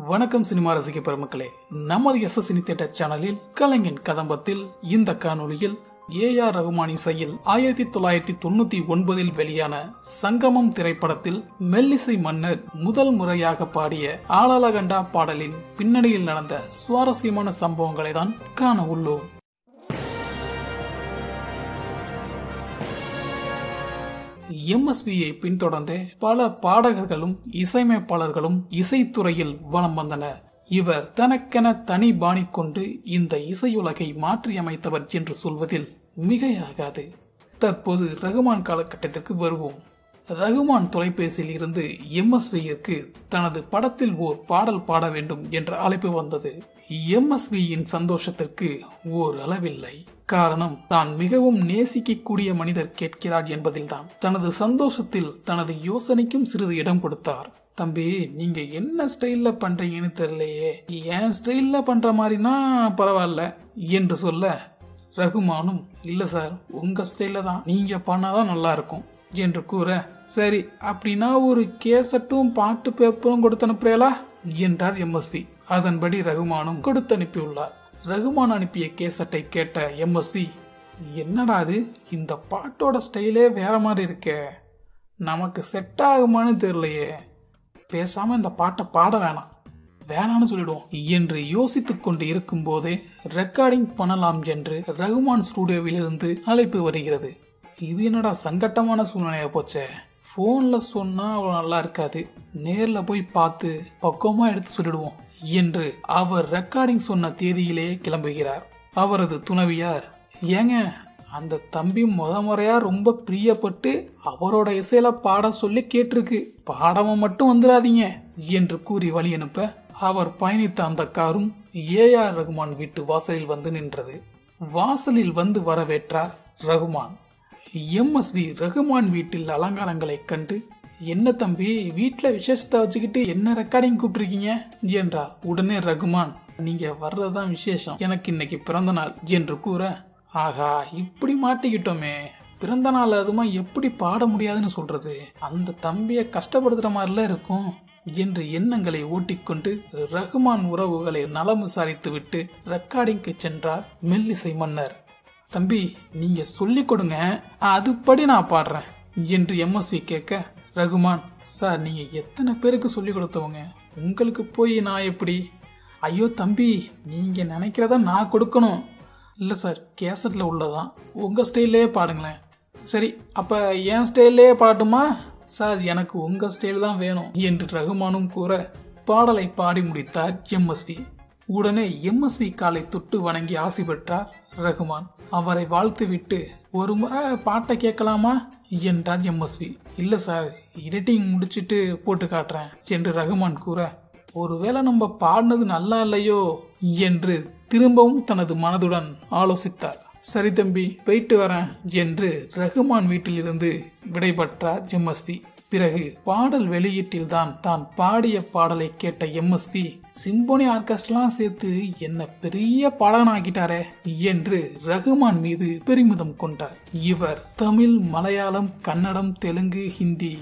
வணக்கம் சினிமா ரசிக பெருமக்களே, நமது எஸ்எஸ்சினி தியேட்டர் சேனலில் கலைஞன் கதம்பத்தில் இந்த காணொலியில் ஏஆர் ரகுமான் இசையில் 1999 வெளியான சங்கமம் திரைப்படத்தில் மெல்லிசை மன்னர் முதல் முறையாக பாடிய ஆளாலகண்டா பாடலின் பின்னணியில் நடந்த சுவாரஸ்யமான சம்பவங்களை தான் காண உள்ளோம். எம்எஸ்வியை பின்தொடர்ந்து பல பாடகர்களும் இசையமைப்பாளர்களும் இசைத்துறையில் வலம் வந்தனர். இவர் தனக்கென தனி பாணி கொண்டு இந்த இசையுலகை மாற்றியமைத்தவர் என்று சொல்வதில் மிகையாகாது. தற்போது ரகுமான் காலகட்டத்திற்கு வருவோம். ரகுமான் தொலைபேசியில் இருந்து எம்எஸ்வியிற்கு தனது படத்தில் ஓர் பாடல் பாட வேண்டும் என்ற அழைப்பு வந்தது. எம்எஸ்வியின் சந்தோஷத்திற்கு ஓர் அளவில்லை. காரணம், தான் மிகவும் நேசிக்கக்கூடிய மனிதர் கேட்கிறார் என்பதில்தான். தனது சந்தோஷத்தில் தனது யோசனைக்கும் சிறிது இடம் கொடுத்தார். தம்பி, நீங்க என்ன ஸ்டைல்ல பண்றீங்கன்னு தெரியலையே, என் ஸ்டைல்ல பண்ற மாதிரினா பரவாயில்ல என்று சொல்ல, ரகுமானும் இல்ல சார், உங்க ஸ்டைல்ல தான், நீங்க பண்ணாதான் நல்லா இருக்கும் என்று கூற, சரி அப்படின்னா ஒரு கேசட்டும் பாட்டு பேப்பரும் கொடுத்து அனுப்புறீங்களா என்றார் எம்எஸ்வி. அதன்படி ரகுமானும் கொடுத்து அனுப்பியுள்ளார். ரகுமான் அனுப்பிய கேசட்டை கேட்ட எம்எஸ்வி, என்னடா அது, இந்த பாட்டோட ஸ்டைலே வேற மாதிரி இருக்கே, நமக்கு செட் ஆகுமான்னு தெரியலையே, பேசாம இந்த பாட்டை பாட வேணாம்னு சொல்லிடுவோம் என்று யோசித்துக் கொண்டு இருக்கும் போதே ரெக்கார்டிங் பண்ணலாம் என்று ரகுமான் ஸ்டுடியோவில் இருந்து அழைப்பு வருகிறது. இது என்னடா சங்கட்டமான சூழ்நிலையா போச்சே, போன்ல சொன்னா அவ்வளவு நல்லா இருக்காது, நேர்ல போய் பார்த்து பக்குவமா எடுத்து சொல்லிடுவோம் என்று அவர் ரெக்கார்டிங் சொன்ன தேதியிலே கிளம்புகிறார். அவரது துணைவியார், ஏங்க அந்த தம்பி முறையா ரொம்ப பிரியப்பட்டு அவரோட இசையில பாட சொல்லி கேட்டிருக்கு, பாடம மட்டும் வந்துடாதீங்க என்று கூறி வழி அனுப்ப, அவர் பயணித்த அந்த காரும் ஏஆர் ரகுமான் வீட்டு வாசலில் வந்து நின்றது. வாசலில் வந்து வரவேற்றார் ரகுமான். எம்எஸ்வி ரகுமான் வீட்டில் அலங்காரங்களை கண்டு, என்ன தம்பி, வீட்டுல விசேஷத்தை வச்சுக்கிட்டு என்ன ரெக்கார்டிங் கூப்பிட்டுருக்கீங்க என்றார். உடனே ரகுமான், நீங்க வர்றதுதான் விசேஷம், எனக்கு இன்னைக்கு பிறந்த நாள் என்று கூற, ஆகா இப்படி மாட்டிக்கிட்டோமே, பிறந்த நாள் அதுமா எப்படி பாட முடியாதுன்னு சொல்றது, அந்த தம்பிய கஷ்டப்படுத்துற மாதிரில இருக்கும் என்று எண்ணங்களை ஓட்டிக்கொண்டு ரகுமான் உறவுகளை நலம் விசாரித்து விட்டு ரெக்கார்டிங்க்கு சென்றார் மெல்லிசை மன்னர். தம்பி, நீங்க சொல்லி கொடுங்க, அதுபடி நான் பாடுறேன் என்று எம்எஸ்வி கேட்க, ரகுமான், சார் நீங்க எத்தனை பேருக்கு சொல்லி கொடுத்தவங்க, உங்களுக்கு போய் நான் எப்படி, ஐயோ தம்பி நீங்க நினைக்கிறத நான் கொடுக்கணும், இல்ல சார் கேசட்ல உள்ளதான், உங்க ஸ்டைல்லே பாடுங்களேன். சரி அப்ப என் ஸ்டைல்லே பாடட்டுமா சார், எனக்கு உங்க ஸ்டைல் தான் வேணும் என்று ரகுமானும் கூற, பாடலை பாடி முடித்தார் எம்எஸ்வி. உடனே எம்எஸ்வி காலை தொட்டு வணங்கி ஆசி பெற்றார் ரகுமான். அவரை வாழ்த்து விட்டு, ஒரு முறை பாட்டை கேட்கலாமா என்றார் எம்எஸ்வி. இல்ல சார், எடிட்டிங் முடிச்சிட்டு போட்டு காட்டுறேன் என்று ரகுமான் கூற, ஒருவேளை நம்ம பாடினது நல்லா இல்லையோ என்று திரும்பவும் தனது மனதுடன் ஆலோசித்தார். சரி தம்பி, போயிட்டு வரேன் என்று ரகுமான் வீட்டில் இருந்து விடைபெற்றார் எம்எஸ்வி. பிறகு பாடல் வெளியீட்டில் தான் பாடிய பாடலை கேட்ட எம்எஸ்வி, சிம்போனி ஆர்கெஸ்ட்ராலாம் சேர்த்து என்ன பெரிய பாடகன் ஆக்கிட்டாரே என்று ரகுமான் மீது பெருமிதம் கொண்டார். இவர் தமிழ், மலையாளம், கன்னடம், தெலுங்கு, ஹிந்தி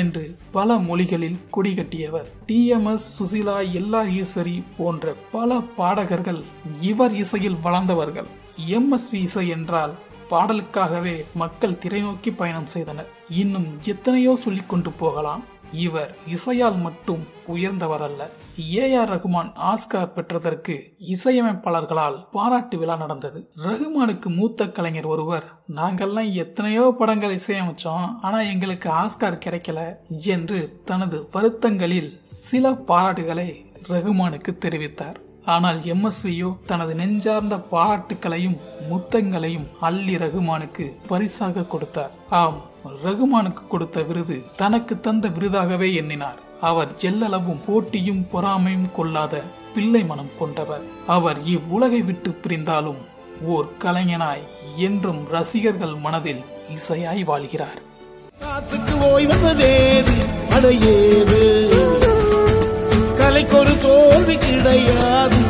என்று பல மொழிகளில் கொடிகட்டியவர். டிஎம்எஸ், சுசிலா, எல்ஆர் ஈஸ்வரி போன்ற பல பாடகர்கள் இவர் இசையில் வளர்ந்தவர்கள். எம்எஸ்வி இசை என்றால் பாடலுக்காகவே மக்கள் திரைநோக்கி பயணம் செய்தனர். இன்னும் எத்தனையோ சொல்லிக் கொண்டு போகலாம். இவர் இசையால் மட்டும் உயர்ந்தவர் அல்ல. ஏஆர் ரகுமான் ஆஸ்கார் பெற்றதற்கு இசையமைப்பாளர்களால் பாராட்டு விழா நடந்தது. ரகுமானுக்கு மூத்த கலைஞர் ஒருவர், நாங்கெல்லாம் எத்தனையோ படங்கள் இசையமைச்சோம், ஆனா எங்களுக்கு ஆஸ்கார் கிடைக்கல என்று தனது வருத்தங்களில் சில பாராட்டுகளை ரகுமானுக்கு தெரிவித்தார். ஆனால் எம்எஸ்வியோ தனது நெஞ்சார்ந்த பாராட்டுகளையும் முத்தங்களையும் அள்ளி ரகுமானுக்கு பரிசாக கொடுத்தார். ஆம், ரகுமானுக்கு கொடுத்த விருது தனக்கு தந்த விருதாகவே எண்ணினார். அவர் எல்லளவும் போட்டியும் பொறாமையும் கொள்ளாத பிள்ளை மனம் கொண்டவர். அவர் இவ்வுலகை விட்டு பிரிந்தாலும் ஓர் கலைஞனாய் என்றும் ரசிகர்கள் மனதில் இசையாய் வாழ்கிறார். கலைக்கு ஒரு தோல்வி கிடையாது.